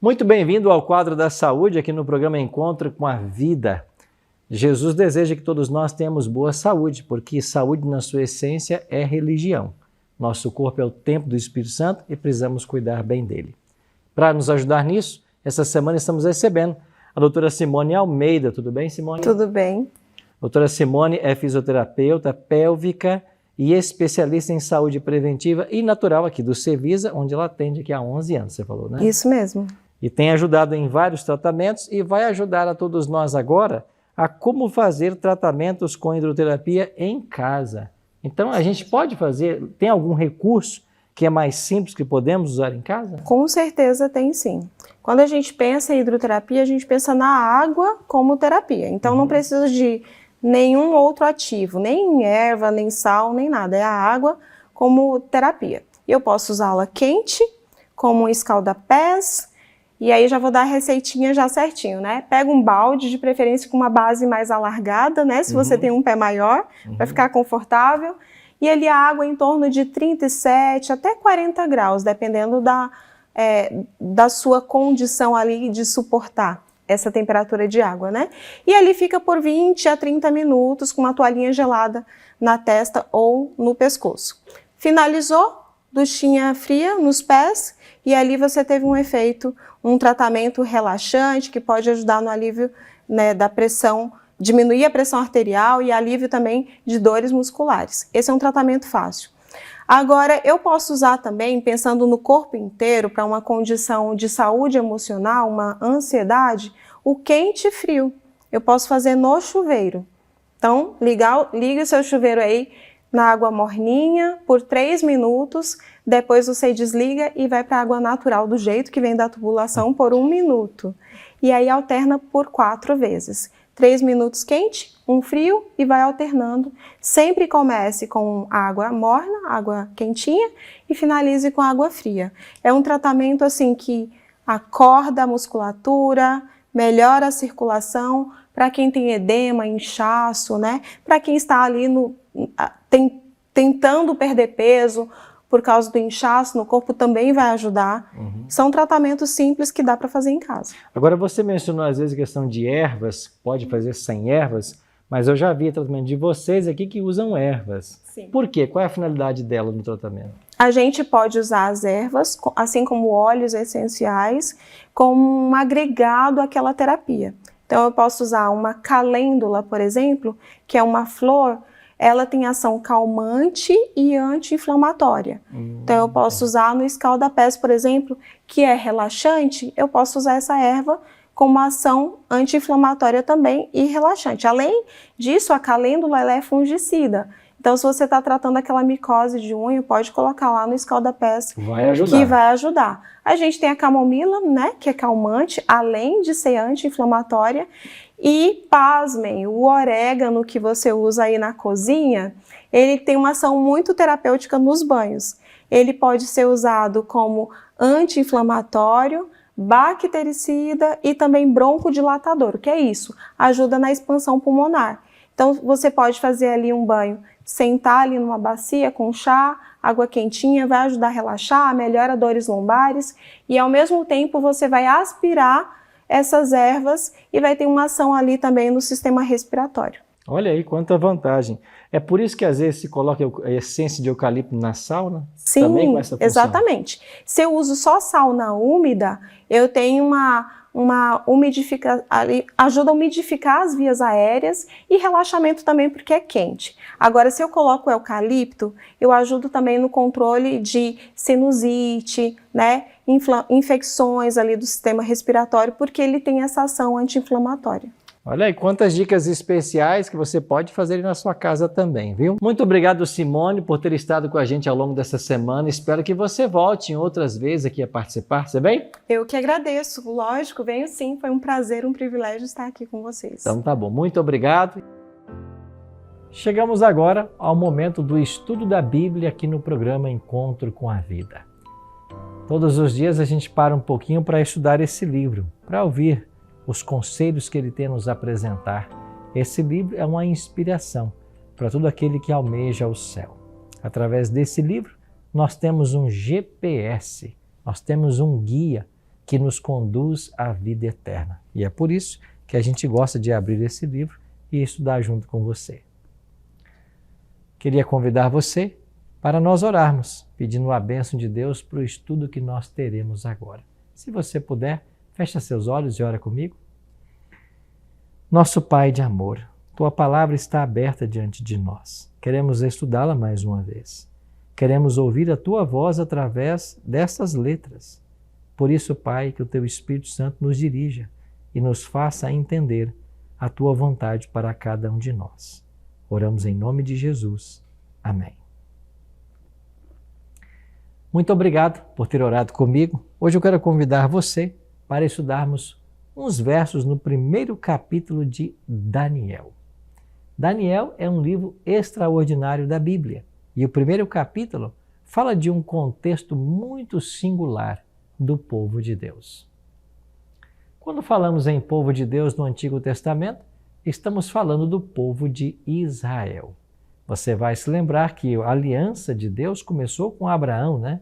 Muito bem-vindo ao quadro da saúde aqui no programa Encontro com a Vida. Jesus deseja que todos nós tenhamos boa saúde, porque saúde na sua essência é religião. Nosso corpo é o templo do Espírito Santo e precisamos cuidar bem dele. Para nos ajudar nisso, essa semana estamos recebendo a doutora Simone Almeida. Tudo bem, Simone? Tudo bem. Doutora Simone é fisioterapeuta pélvica e especialista em saúde preventiva e natural aqui do Cevisa, onde ela atende aqui há 11 anos, você falou, né? Isso mesmo. E tem ajudado em vários tratamentos e vai ajudar a todos nós agora a como fazer tratamentos com hidroterapia em casa. Então, a gente pode fazer, tem algum recurso que é mais simples que podemos usar em casa? Com certeza tem sim. Quando a gente pensa em hidroterapia, a gente pensa na água como terapia. Então, não precisa de nenhum outro ativo, nem erva, nem sal, nem nada. É a água como terapia. Eu posso usá-la quente, como um escalda-pés, e aí já vou dar a receitinha já certinho, né? Pega um balde, de preferência com uma base mais alargada, né? Se você tem um pé maior, para ficar confortável. E ali a água em torno de 37 até 40 graus, dependendo da sua condição ali de suportar essa temperatura de água, né? E ali fica por 20 a 30 minutos com uma toalhinha gelada na testa ou no pescoço. Finalizou, duchinha fria nos pés e ali você teve um efeito, um tratamento relaxante que pode ajudar no alívio, né, da pressão, diminuir a pressão arterial e alívio também de dores musculares. Esse é um tratamento fácil. Agora, eu posso usar também, pensando no corpo inteiro, para uma condição de saúde emocional, uma ansiedade, o quente e frio. Eu posso fazer no chuveiro. Então, liga o seu chuveiro aí na água morninha por 3 minutos, depois você desliga e vai para a água natural do jeito que vem da tubulação por 1 minuto. E aí alterna por 4 vezes. 3 minutos quente, 1 frio e vai alternando. Sempre comece com água morna, água quentinha e finalize com água fria. É um tratamento assim que acorda a musculatura, melhora a circulação para quem tem edema, inchaço, né? Para quem está ali tentando perder peso por causa do inchaço no corpo também vai ajudar. São tratamentos simples que dá para fazer em casa. Agora, você mencionou às vezes a questão de ervas, pode fazer sem ervas, mas eu já vi tratamento de vocês aqui que usam ervas. Sim. Por quê? Qual é a finalidade dela no tratamento? A gente pode usar as ervas, assim como óleos essenciais, como um agregado àquela terapia. Então, eu posso usar uma calêndula, por exemplo, que é uma flor. Ela tem ação calmante e anti-inflamatória. Então, eu posso usar no escalda-pés, por exemplo, que é relaxante, eu posso usar essa erva com uma ação anti-inflamatória também e relaxante. Além disso, a calêndula ela é fungicida. Então, se você está tratando aquela micose de unha, pode colocar lá no escalda-pés, que vai ajudar. A gente tem a camomila, né, que é calmante, além de ser anti-inflamatória. E, pasmem, o orégano que você usa aí na cozinha, ele tem uma ação muito terapêutica nos banhos. Ele pode ser usado como anti-inflamatório, bactericida e também broncodilatador. O que é isso? Ajuda na expansão pulmonar. Então, você pode fazer ali um banho, sentar ali numa bacia com chá, água quentinha, vai ajudar a relaxar, melhora dores lombares e, ao mesmo tempo, você vai aspirar essas ervas e vai ter uma ação ali também no sistema respiratório. Olha aí quanta vantagem. É por isso que às vezes se coloca a essência de eucalipto na sauna? Sim, também com essa função. Exatamente. Se eu uso só sauna úmida, eu tenho uma umidificação, ajuda a umidificar as vias aéreas e relaxamento também porque é quente. Agora, se eu coloco o eucalipto, eu ajudo também no controle de sinusite, né? Infecções ali do sistema respiratório, porque ele tem essa ação anti-inflamatória. Olha aí quantas dicas especiais que você pode fazer na sua casa também, viu? Muito obrigado, Simone, por ter estado com a gente ao longo dessa semana. Espero que você volte em outras vezes aqui a participar, você vem? Eu que agradeço, lógico, venho sim. Foi um prazer, um privilégio estar aqui com vocês. Então tá bom, muito obrigado. Chegamos agora ao momento do estudo da Bíblia aqui no programa Encontro com a Vida. Todos os dias a gente para um pouquinho para estudar esse livro, para ouvir os conselhos que ele tem a nos apresentar. Esse livro é uma inspiração para todo aquele que almeja o céu. Através desse livro, nós temos um GPS, nós temos um guia que nos conduz à vida eterna. E é por isso que a gente gosta de abrir esse livro e estudar junto com você. Queria convidar você para nós orarmos, pedindo a bênção de Deus para o estudo que nós teremos agora. Se você puder, feche seus olhos e ora comigo. Nosso Pai de amor, Tua palavra está aberta diante de nós. Queremos estudá-la mais uma vez. Queremos ouvir a Tua voz através dessas letras. Por isso, Pai, que o Teu Espírito Santo nos dirija e nos faça entender a Tua vontade para cada um de nós. Oramos em nome de Jesus. Amém. Muito obrigado por ter orado comigo. Hoje eu quero convidar você para estudarmos uns versos no primeiro capítulo de Daniel. Daniel é um livro extraordinário da Bíblia e o primeiro capítulo fala de um contexto muito singular do povo de Deus. Quando falamos em povo de Deus no Antigo Testamento, estamos falando do povo de Israel. Você vai se lembrar que a aliança de Deus começou com Abraão, né?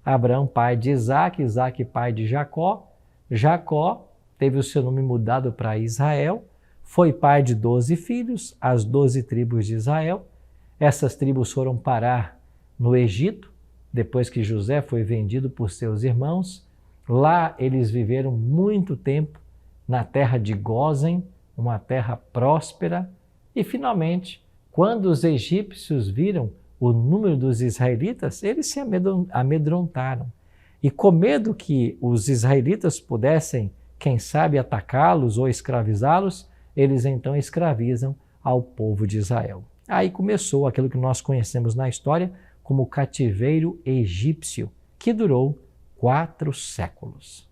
Abraão, pai de Isaac, Isaac, pai de Jacó. Jacó teve o seu nome mudado para Israel, foi pai de 12 filhos, as 12 tribos de Israel. Essas tribos foram parar no Egito, depois que José foi vendido por seus irmãos. Lá eles viveram muito tempo na terra de Gósen, uma terra próspera, e finalmente, quando os egípcios viram o número dos israelitas, eles se amedrontaram. E com medo que os israelitas pudessem, quem sabe, atacá-los ou escravizá-los, eles então escravizam ao povo de Israel. Aí começou aquilo que nós conhecemos na história como o cativeiro egípcio, que durou 4 séculos.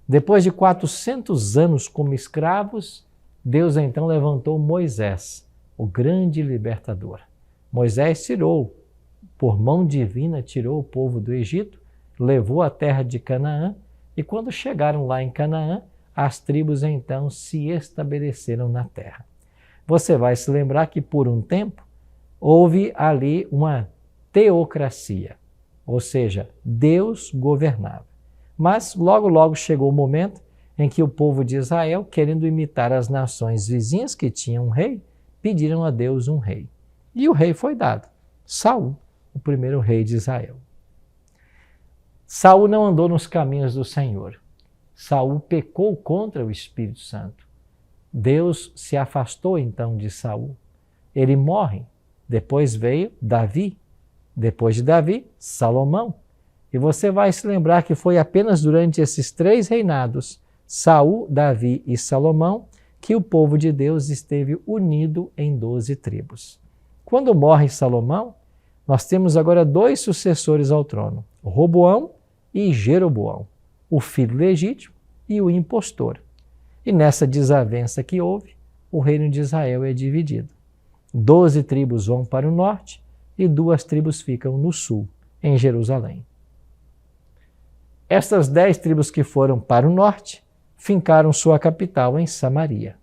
Depois de 400 anos como escravos, Deus então levantou Moisés, o grande libertador. Moisés por mão divina, tirou o povo do Egito, levou à terra de Canaã, e quando chegaram lá em Canaã, as tribos então se estabeleceram na terra. Você vai se lembrar que por um tempo houve ali uma teocracia, ou seja, Deus governava. Mas logo chegou o momento em que o povo de Israel, querendo imitar as nações vizinhas que tinham um rei, pediram a Deus um rei. E o rei foi dado, Saul, o primeiro rei de Israel. Saul não andou nos caminhos do Senhor. Saul pecou contra o Espírito Santo. Deus se afastou então de Saul. Ele morre. Depois veio Davi. Depois de Davi, Salomão. E você vai se lembrar que foi apenas durante esses 3 reinados, Saul, Davi e Salomão, que o povo de Deus esteve unido em 12 tribos. Quando morre Salomão, nós temos agora 2 sucessores ao trono, Roboão e Jeroboão, o filho legítimo e o impostor. E nessa desavença que houve, o reino de Israel é dividido. 12 tribos vão para o norte e 2 tribos ficam no sul, em Jerusalém. Estas 10 tribos que foram para o norte fincaram sua capital em Samaria.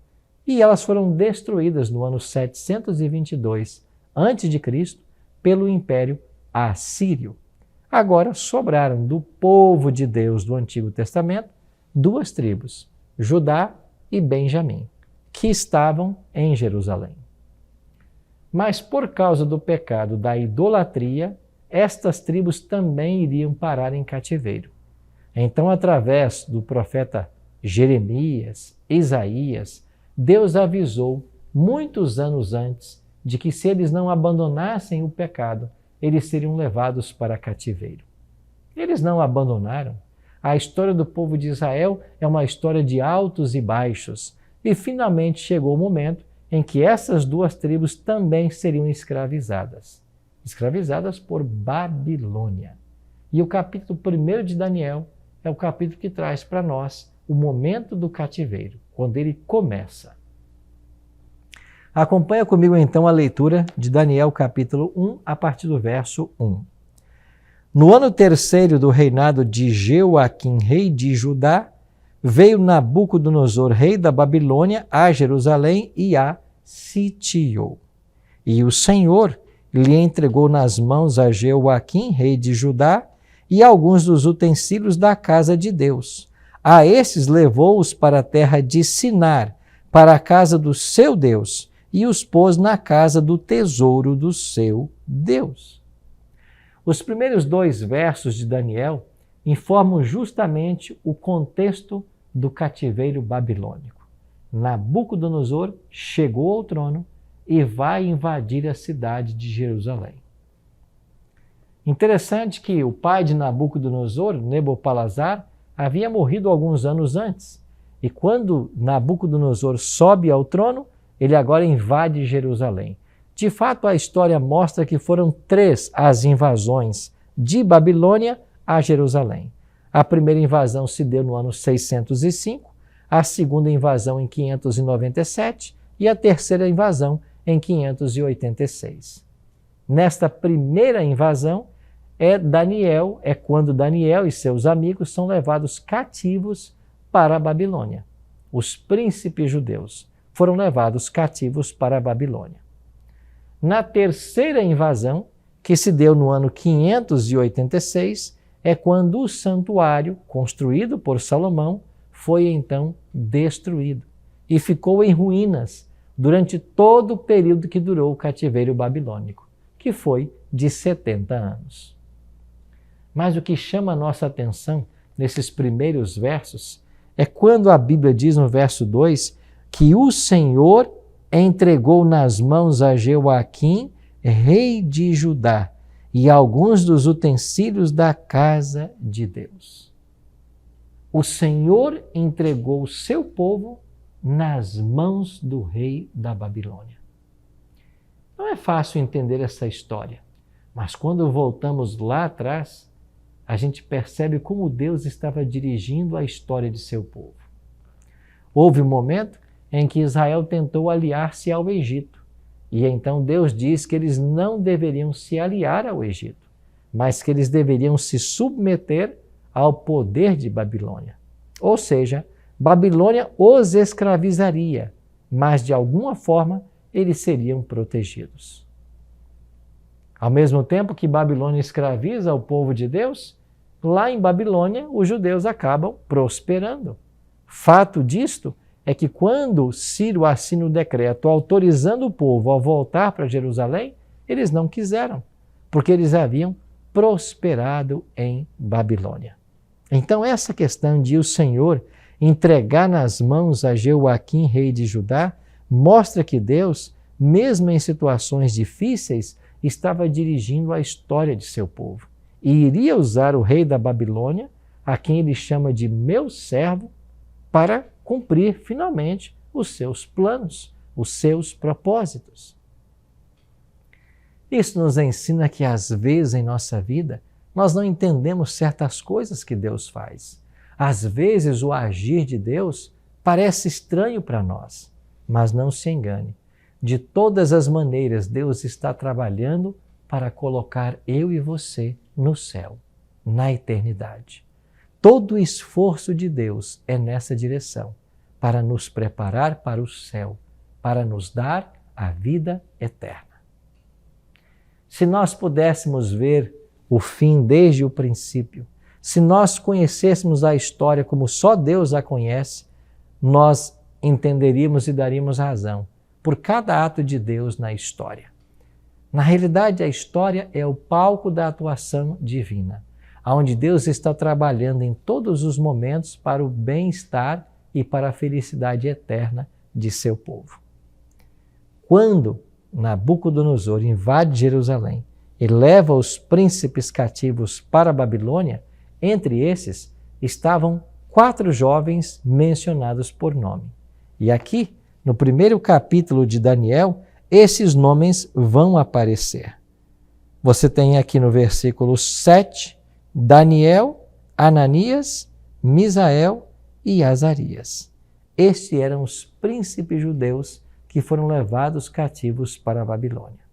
E elas foram destruídas no ano 722 a.C. pelo Império Assírio. Agora sobraram do povo de Deus do Antigo Testamento 2 tribos, Judá e Benjamim, que estavam em Jerusalém. Mas por causa do pecado da idolatria, estas tribos também iriam parar em cativeiro. Então, através do profeta Jeremias, Isaías, Deus avisou muitos anos antes de que se eles não abandonassem o pecado, eles seriam levados para cativeiro. Eles não abandonaram. A história do povo de Israel é uma história de altos e baixos. E finalmente chegou o momento em que essas 2 tribos também seriam escravizadas. Escravizadas por Babilônia. E o capítulo 1 de Daniel é o capítulo que traz para nós o momento do cativeiro, quando ele começa. Acompanha comigo então a leitura de Daniel capítulo 1, a partir do verso 1. No ano 3º do reinado de Jeoaquim, rei de Judá, veio Nabucodonosor, rei da Babilônia, a Jerusalém e a sitiou. E o Senhor lhe entregou nas mãos a Jeoaquim, rei de Judá, e alguns dos utensílios da casa de Deus. A esses levou-os para a terra de Sinar, para a casa do seu Deus, e os pôs na casa do tesouro do seu Deus. Os primeiros 2 versos de Daniel informam justamente o contexto do cativeiro babilônico. Nabucodonosor chegou ao trono e vai invadir a cidade de Jerusalém. Interessante que o pai de Nabucodonosor, Nabopolassar, havia morrido alguns anos antes. E quando Nabucodonosor sobe ao trono, ele agora invade Jerusalém. De fato, a história mostra que foram 3 as invasões de Babilônia a Jerusalém. A primeira invasão se deu no ano 605, a segunda invasão em 597 e a terceira invasão em 586. Nesta primeira invasão, é quando Daniel e seus amigos são levados cativos para a Babilônia. Os príncipes judeus foram levados cativos para a Babilônia. Na terceira invasão, que se deu no ano 586, é quando o santuário, construído por Salomão, foi então destruído e ficou em ruínas durante todo o período que durou o cativeiro babilônico, que foi de 70 anos. Mas o que chama a nossa atenção nesses primeiros versos é quando a Bíblia diz no verso 2 que o Senhor entregou nas mãos a Jeoaquim, rei de Judá, e alguns dos utensílios da casa de Deus. O Senhor entregou o seu povo nas mãos do rei da Babilônia. Não é fácil entender essa história, mas quando voltamos lá atrás, a gente percebe como Deus estava dirigindo a história de seu povo. Houve um momento em que Israel tentou aliar-se ao Egito, e então Deus diz que eles não deveriam se aliar ao Egito, mas que eles deveriam se submeter ao poder de Babilônia. Ou seja, Babilônia os escravizaria, mas de alguma forma eles seriam protegidos. Ao mesmo tempo que Babilônia escraviza o povo de Deus, lá em Babilônia os judeus acabam prosperando. Fato disto é que quando Ciro assina o decreto autorizando o povo a voltar para Jerusalém, eles não quiseram, porque eles haviam prosperado em Babilônia. Então essa questão de o Senhor entregar nas mãos a Jeoaquim, rei de Judá, mostra que Deus, mesmo em situações difíceis, estava dirigindo a história de seu povo e iria usar o rei da Babilônia, a quem ele chama de meu servo, para cumprir finalmente os seus planos, os seus propósitos. Isso nos ensina que às vezes em nossa vida nós não entendemos certas coisas que Deus faz. Às vezes o agir de Deus parece estranho para nós, mas não se engane. De todas as maneiras, Deus está trabalhando para colocar eu e você no céu, na eternidade. Todo o esforço de Deus é nessa direção, para nos preparar para o céu, para nos dar a vida eterna. Se nós pudéssemos ver o fim desde o princípio, se nós conhecêssemos a história como só Deus a conhece, nós entenderíamos e daríamos razão por cada ato de Deus na história. Na realidade, a história é o palco da atuação divina, onde Deus está trabalhando em todos os momentos para o bem-estar e para a felicidade eterna de seu povo. Quando Nabucodonosor invade Jerusalém e leva os príncipes cativos para a Babilônia, entre esses estavam 4 jovens mencionados por nome. E aqui, no primeiro capítulo de Daniel, esses nomes vão aparecer. Você tem aqui no versículo 7, Daniel, Ananias, Misael e Azarias. Estes eram os príncipes judeus que foram levados cativos para a Babilônia.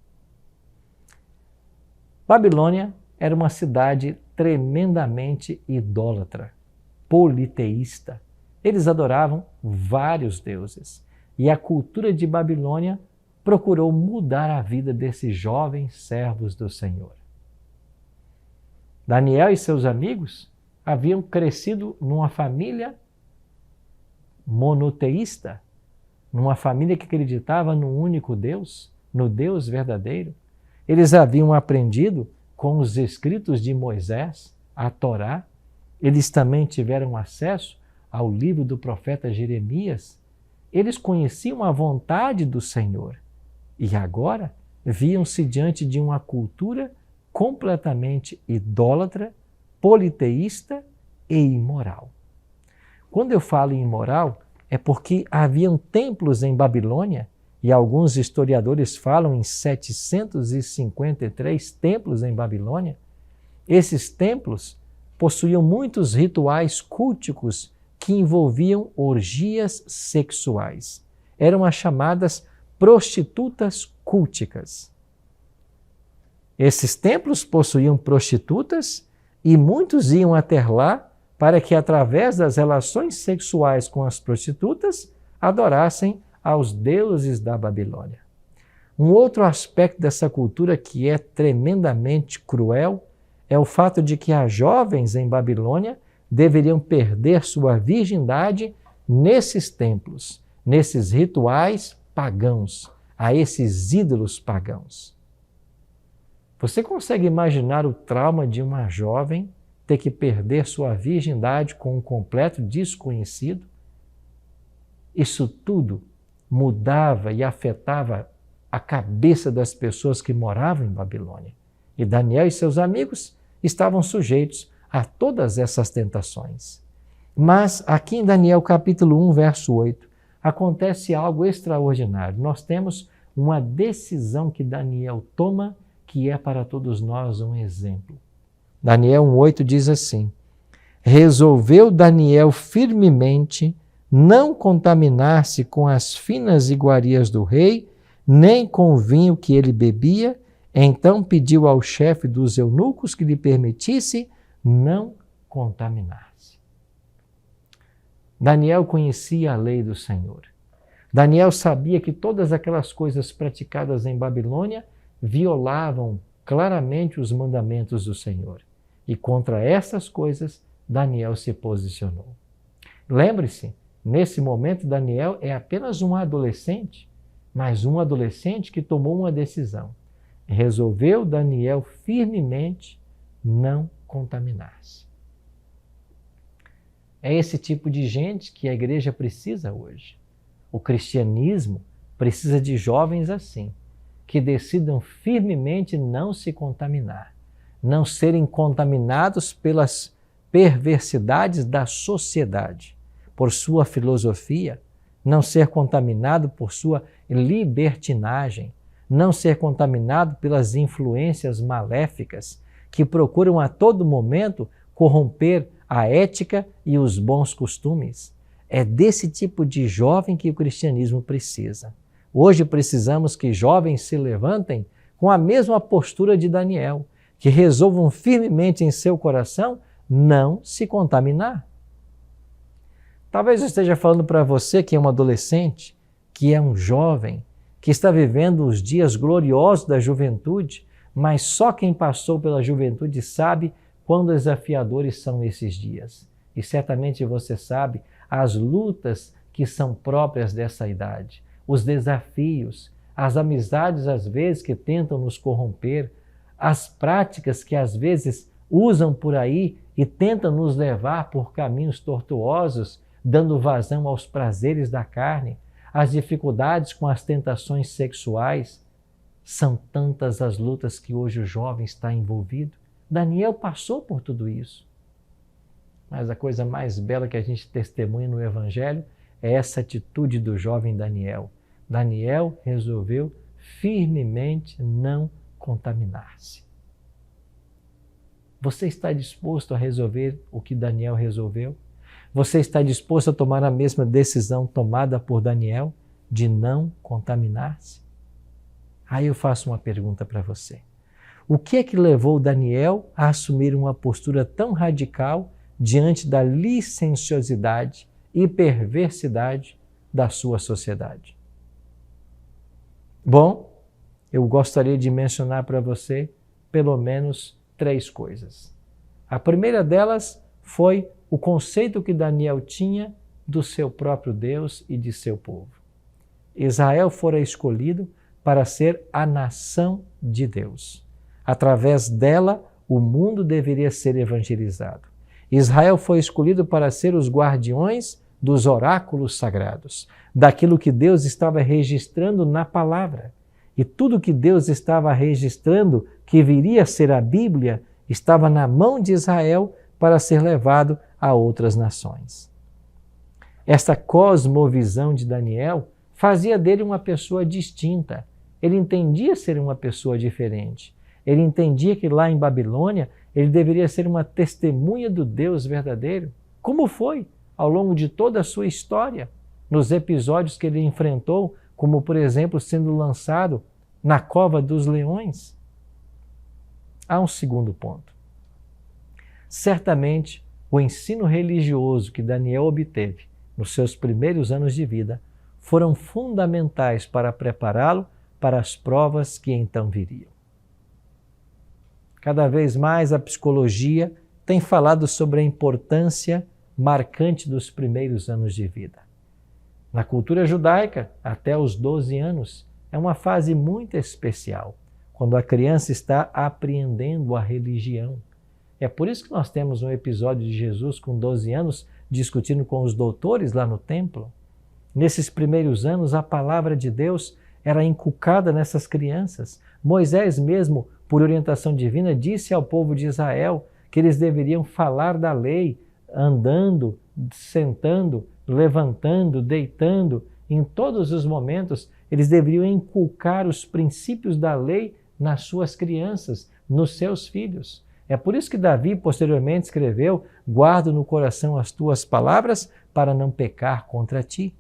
Babilônia era uma cidade tremendamente idólatra, politeísta. Eles adoravam vários deuses. E a cultura de Babilônia procurou mudar a vida desses jovens servos do Senhor. Daniel e seus amigos haviam crescido numa família monoteísta, numa família que acreditava no único Deus, no Deus verdadeiro. Eles haviam aprendido com os escritos de Moisés, a Torá. Eles também tiveram acesso ao livro do profeta Jeremias. Eles conheciam a vontade do Senhor e agora viam-se diante de uma cultura completamente idólatra, politeísta e imoral. Quando eu falo em imoral, é porque haviam templos em Babilônia, e alguns historiadores falam em 753 templos em Babilônia. Esses templos possuíam muitos rituais culticos que envolviam orgias sexuais. Eram as chamadas prostitutas culticas. Esses templos possuíam prostitutas e muitos iam até lá para que, através das relações sexuais com as prostitutas, adorassem aos deuses da Babilônia. Um outro aspecto dessa cultura que é tremendamente cruel é o fato de que as jovens em Babilônia deveriam perder sua virgindade nesses templos, nesses rituais pagãos, a esses ídolos pagãos. Você consegue imaginar o trauma de uma jovem ter que perder sua virgindade com um completo desconhecido? Isso tudo mudava e afetava a cabeça das pessoas que moravam em Babilônia. E Daniel e seus amigos estavam sujeitos a todas essas tentações. Mas aqui em Daniel capítulo 1, verso 8, acontece algo extraordinário. Nós temos uma decisão que Daniel toma que é para todos nós um exemplo. Daniel 1,8 diz assim: resolveu Daniel firmemente não contaminar-se com as finas iguarias do rei, nem com o vinho que ele bebia. Então pediu ao chefe dos eunucos que lhe permitisse não contaminar-se. Daniel conhecia a lei do Senhor. Daniel sabia que todas aquelas coisas praticadas em Babilônia violavam claramente os mandamentos do Senhor. E contra essas coisas, Daniel se posicionou. Lembre-se, nesse momento, Daniel é apenas um adolescente, mas um adolescente que tomou uma decisão. Resolveu Daniel firmemente não contaminar-se. É esse tipo de gente que a igreja precisa hoje. O cristianismo precisa de jovens assim, que decidam firmemente não se contaminar, não serem contaminados pelas perversidades da sociedade, por sua filosofia, não ser contaminado por sua libertinagem, não ser contaminado pelas influências maléficas que procuram a todo momento corromper a ética e os bons costumes. É desse tipo de jovem que o cristianismo precisa. Hoje precisamos que jovens se levantem com a mesma postura de Daniel, que resolvam firmemente em seu coração não se contaminar. Talvez eu esteja falando para você que é um adolescente, que é um jovem, que está vivendo os dias gloriosos da juventude, mas só quem passou pela juventude sabe quão desafiadores são esses dias. E certamente você sabe as lutas que são próprias dessa idade, os desafios, as amizades às vezes que tentam nos corromper, as práticas que às vezes usam por aí e tentam nos levar por caminhos tortuosos, dando vazão aos prazeres da carne, as dificuldades com as tentações sexuais. São tantas as lutas que hoje o jovem está envolvido. Daniel passou por tudo isso. Mas a coisa mais bela que a gente testemunha no Evangelho é essa atitude do jovem Daniel. Daniel resolveu firmemente não contaminar-se. Você está disposto a resolver o que Daniel resolveu? Você está disposto a tomar a mesma decisão tomada por Daniel de não contaminar-se? Aí eu faço uma pergunta para você. O que é que levou Daniel a assumir uma postura tão radical diante da licenciosidade e perversidade da sua sociedade? Bom, eu gostaria de mencionar para você pelo menos 3 coisas. A primeira delas foi o conceito que Daniel tinha do seu próprio Deus e de seu povo. Israel fora escolhido para ser a nação de Deus. Através dela, o mundo deveria ser evangelizado. Israel foi escolhido para ser os guardiões dos oráculos sagrados, daquilo que Deus estava registrando na palavra. E tudo que Deus estava registrando, que viria a ser a Bíblia, estava na mão de Israel para ser levado a outras nações. Esta cosmovisão de Daniel fazia dele uma pessoa distinta. Ele entendia ser uma pessoa diferente. Ele entendia que lá em Babilônia ele deveria ser uma testemunha do Deus verdadeiro, como foi ao longo de toda a sua história, nos episódios que ele enfrentou, como por exemplo sendo lançado na cova dos leões. Há um segundo ponto. Certamente o ensino religioso que Daniel obteve nos seus primeiros anos de vida foram fundamentais para prepará-lo para as provas que então viriam. Cada vez mais a psicologia tem falado sobre a importância marcante dos primeiros anos de vida. Na cultura judaica, até os 12 anos, é uma fase muito especial, quando a criança está apreendendo a religião. É por isso que nós temos um episódio de Jesus com 12 anos discutindo com os doutores lá no templo. Nesses primeiros anos, a palavra de Deus era inculcada nessas crianças. Moisés mesmo, por orientação divina, disse ao povo de Israel que eles deveriam falar da lei, andando, sentando, levantando, deitando. Em todos os momentos, eles deveriam inculcar os princípios da lei nas suas crianças, nos seus filhos. É por isso que Davi posteriormente escreveu: guardo no coração as tuas palavras para não pecar contra ti.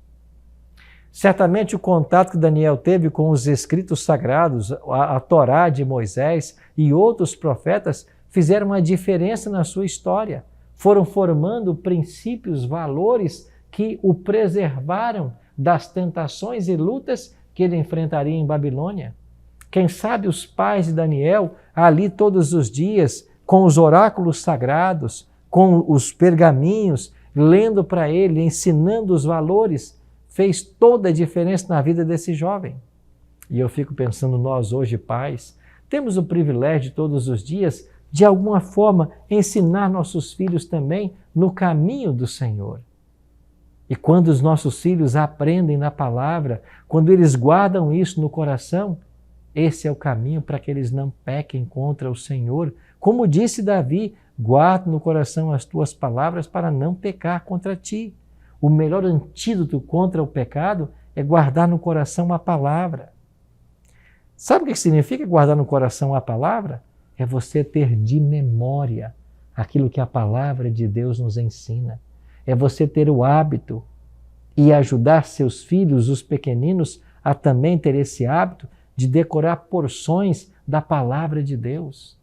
Certamente o contato que Daniel teve com os escritos sagrados, a Torá de Moisés e outros profetas fizeram uma diferença na sua história. Foram formando princípios, valores que o preservaram das tentações e lutas que ele enfrentaria em Babilônia. Quem sabe os pais de Daniel, ali todos os dias, com os oráculos sagrados, com os pergaminhos, lendo para ele, ensinando os valores, fez toda a diferença na vida desse jovem. E eu fico pensando, nós hoje, pais, temos o privilégio de todos os dias, de alguma forma, ensinar nossos filhos também no caminho do Senhor. E quando os nossos filhos aprendem na palavra, quando eles guardam isso no coração, esse é o caminho para que eles não pequem contra o Senhor. Como disse Davi, guarda no coração as tuas palavras para não pecar contra ti. O melhor antídoto contra o pecado é guardar no coração a palavra. Sabe o que significa guardar no coração a palavra? É você ter de memória aquilo que a palavra de Deus nos ensina. É você ter o hábito e ajudar seus filhos, os pequeninos, a também ter esse hábito de decorar porções da palavra de Deus.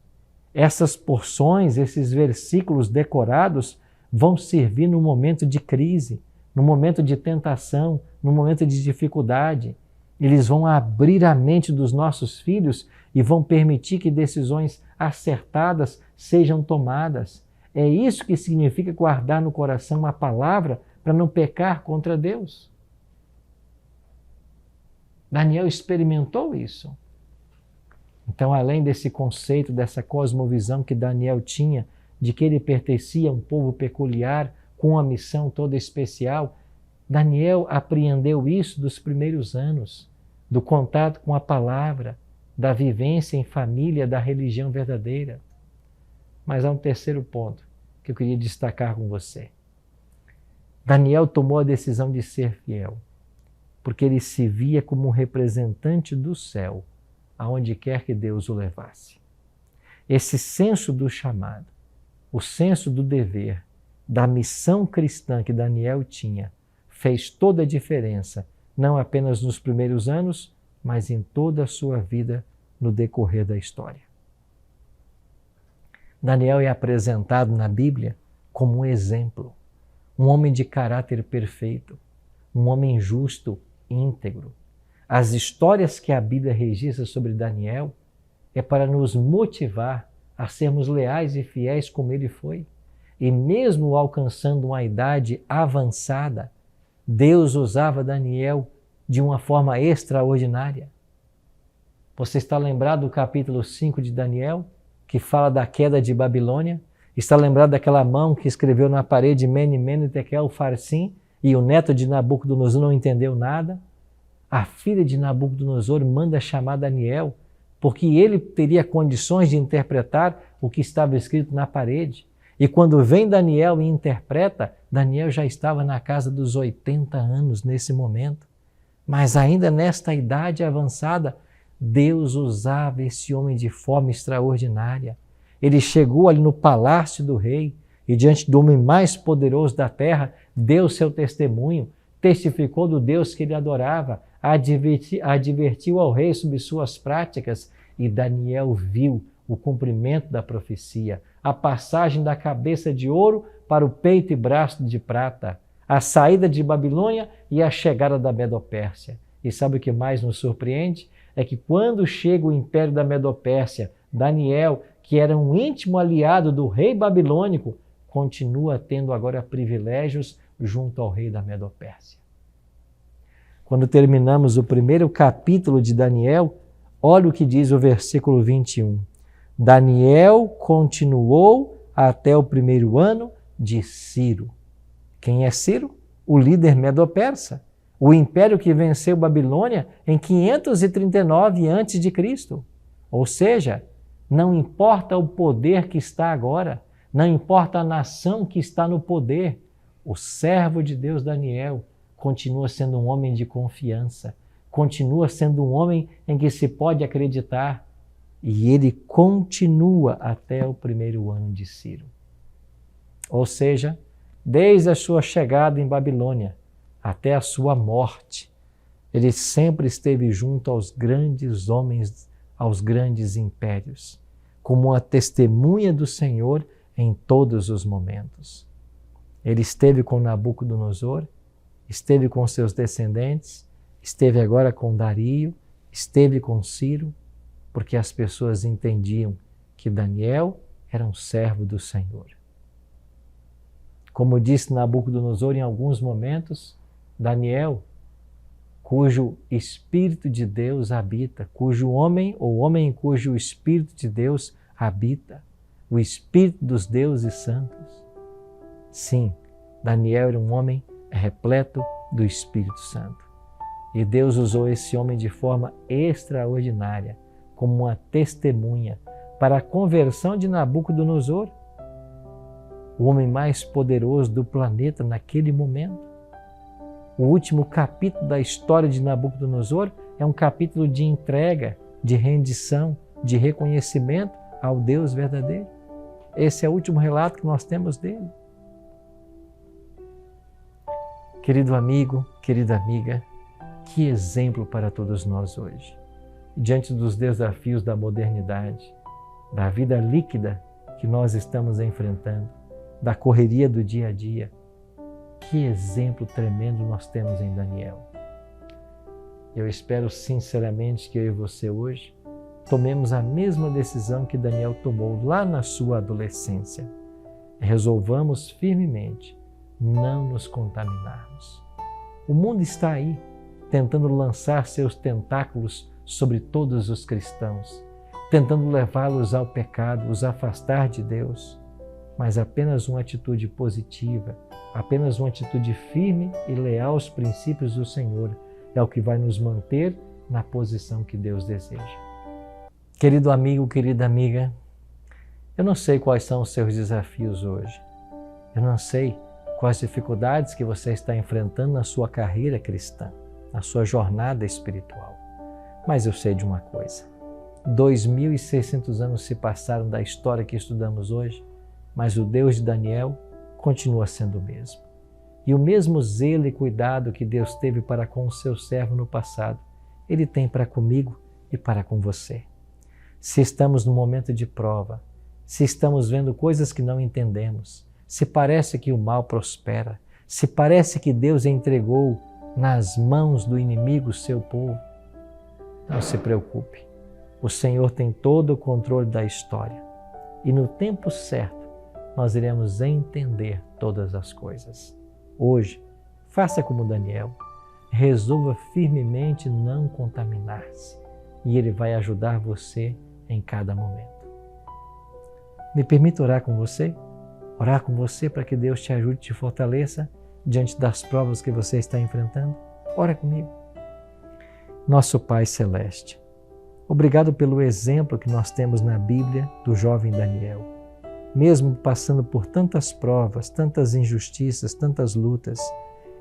Essas porções, esses versículos decorados, vão servir no momento de crise, no momento de tentação, no momento de dificuldade. Eles vão abrir a mente dos nossos filhos e vão permitir que decisões acertadas sejam tomadas. É isso que significa guardar no coração a palavra para não pecar contra Deus. Daniel experimentou isso. Então, além desse conceito, dessa cosmovisão que Daniel tinha, de que ele pertencia a um povo peculiar, com uma missão toda especial, Daniel apreendeu isso dos primeiros anos, do contato com a palavra, da vivência em família, da religião verdadeira. Mas há um terceiro ponto que eu queria destacar com você. Daniel tomou a decisão de ser fiel, porque ele se via como um representante do céu, aonde quer que Deus o levasse. Esse senso do chamado, o senso do dever, da missão cristã que Daniel tinha, fez toda a diferença, não apenas nos primeiros anos, mas em toda a sua vida no decorrer da história. Daniel é apresentado na Bíblia como um exemplo, um homem de caráter perfeito, um homem justo, íntegro. As histórias que a Bíblia registra sobre Daniel é para nos motivar a sermos leais e fiéis como ele foi. E mesmo alcançando uma idade avançada, Deus usava Daniel de uma forma extraordinária. Você está lembrado do capítulo 5 de Daniel, que fala da queda de Babilônia? Está lembrado daquela mão que escreveu na parede Mene, Mene, Tekel, Farsim, e o neto de Nabucodonosor não entendeu nada? A filha de Nabucodonosor manda chamar Daniel, porque ele teria condições de interpretar o que estava escrito na parede. E quando vem Daniel e interpreta, Daniel já estava na casa dos 80 anos nesse momento. Mas ainda nesta idade avançada, Deus usava esse homem de forma extraordinária. Ele chegou ali no palácio do rei e diante do homem mais poderoso da terra, deu seu testemunho, testificou do Deus que ele adorava, advertiu ao rei sobre suas práticas, e Daniel viu o cumprimento da profecia, a passagem da cabeça de ouro para o peito e braço de prata, a saída de Babilônia e a chegada da Medopérsia. E sabe o que mais nos surpreende? É que quando chega o império da Medopérsia, Daniel, que era um íntimo aliado do rei babilônico, continua tendo agora privilégios junto ao rei da Medopérsia. Quando terminamos o primeiro capítulo de Daniel, olha o que diz o versículo 21. Daniel continuou até o primeiro ano de Ciro. Quem é Ciro? O líder medo-persa, o império que venceu Babilônia em 539 a.C. Ou seja, não importa o poder que está agora, não importa a nação que está no poder, o servo de Deus Daniel continua sendo um homem de confiança, continua sendo um homem em que se pode acreditar, e ele continua até o primeiro ano de Ciro. Ou seja, desde a sua chegada em Babilônia até a sua morte, ele sempre esteve junto aos grandes homens, aos grandes impérios, como uma testemunha do Senhor em todos os momentos. Ele esteve com Nabucodonosor, esteve com seus descendentes, esteve agora com Dario, esteve com Ciro, porque as pessoas entendiam que Daniel era um servo do Senhor. Como disse Nabucodonosor em alguns momentos, Daniel, cujo Espírito de Deus habita, cujo homem ou homem em cujo Espírito de Deus habita, o Espírito dos deuses santos. Sim, Daniel era um homem repleto do Espírito Santo. E Deus usou esse homem de forma extraordinária, como uma testemunha para a conversão de Nabucodonosor, o homem mais poderoso do planeta naquele momento. O último capítulo da história de Nabucodonosor é um capítulo de entrega, de rendição, de reconhecimento ao Deus verdadeiro. Esse é o último relato que nós temos dele. Querido amigo, querida amiga, que exemplo para todos nós hoje. Diante dos desafios da modernidade, da vida líquida que nós estamos enfrentando, da correria do dia a dia, que exemplo tremendo nós temos em Daniel. Eu espero sinceramente que eu e você hoje tomemos a mesma decisão que Daniel tomou lá na sua adolescência. Resolvamos firmemente não nos contaminarmos. O mundo está aí, tentando lançar seus tentáculos sobre todos os cristãos, tentando levá-los ao pecado, os afastar de Deus. Mas apenas uma atitude positiva, apenas uma atitude firme e leal aos princípios do Senhor é o que vai nos manter na posição que Deus deseja. Querido amigo, querida amiga, eu não sei quais são os seus desafios hoje. Eu não sei quais dificuldades que você está enfrentando na sua carreira cristã, na sua jornada espiritual. Mas eu sei de uma coisa. 2.600 anos se passaram da história que estudamos hoje, mas o Deus de Daniel continua sendo o mesmo. E o mesmo zelo e cuidado que Deus teve para com o seu servo no passado, Ele tem para comigo e para com você. Se estamos num momento de prova, se estamos vendo coisas que não entendemos, se parece que o mal prospera, se parece que Deus entregou nas mãos do inimigo o seu povo, não se preocupe. O Senhor tem todo o controle da história. e no tempo certo nós iremos entender todas as coisas. Hoje, faça como Daniel, resolva firmemente não contaminar-se e Ele vai ajudar você em cada momento. Me permita orar com você? Orar com você para que Deus te ajude e te fortaleça diante das provas que você está enfrentando? Ora comigo. Nosso Pai Celeste, obrigado pelo exemplo que nós temos na Bíblia do jovem Daniel. Mesmo passando por tantas provas, tantas injustiças, tantas lutas,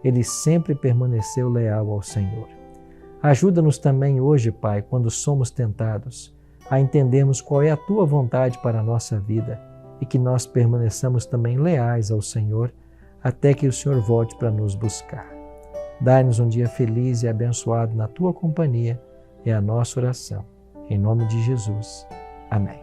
ele sempre permaneceu leal ao Senhor. Ajuda-nos também hoje, Pai, quando somos tentados, a entendermos qual é a Tua vontade para a nossa vida e que nós permaneçamos também leais ao Senhor até que o Senhor volte para nos buscar. Dai-nos um dia feliz e abençoado na Tua companhia, é a nossa oração. Em nome de Jesus. Amém.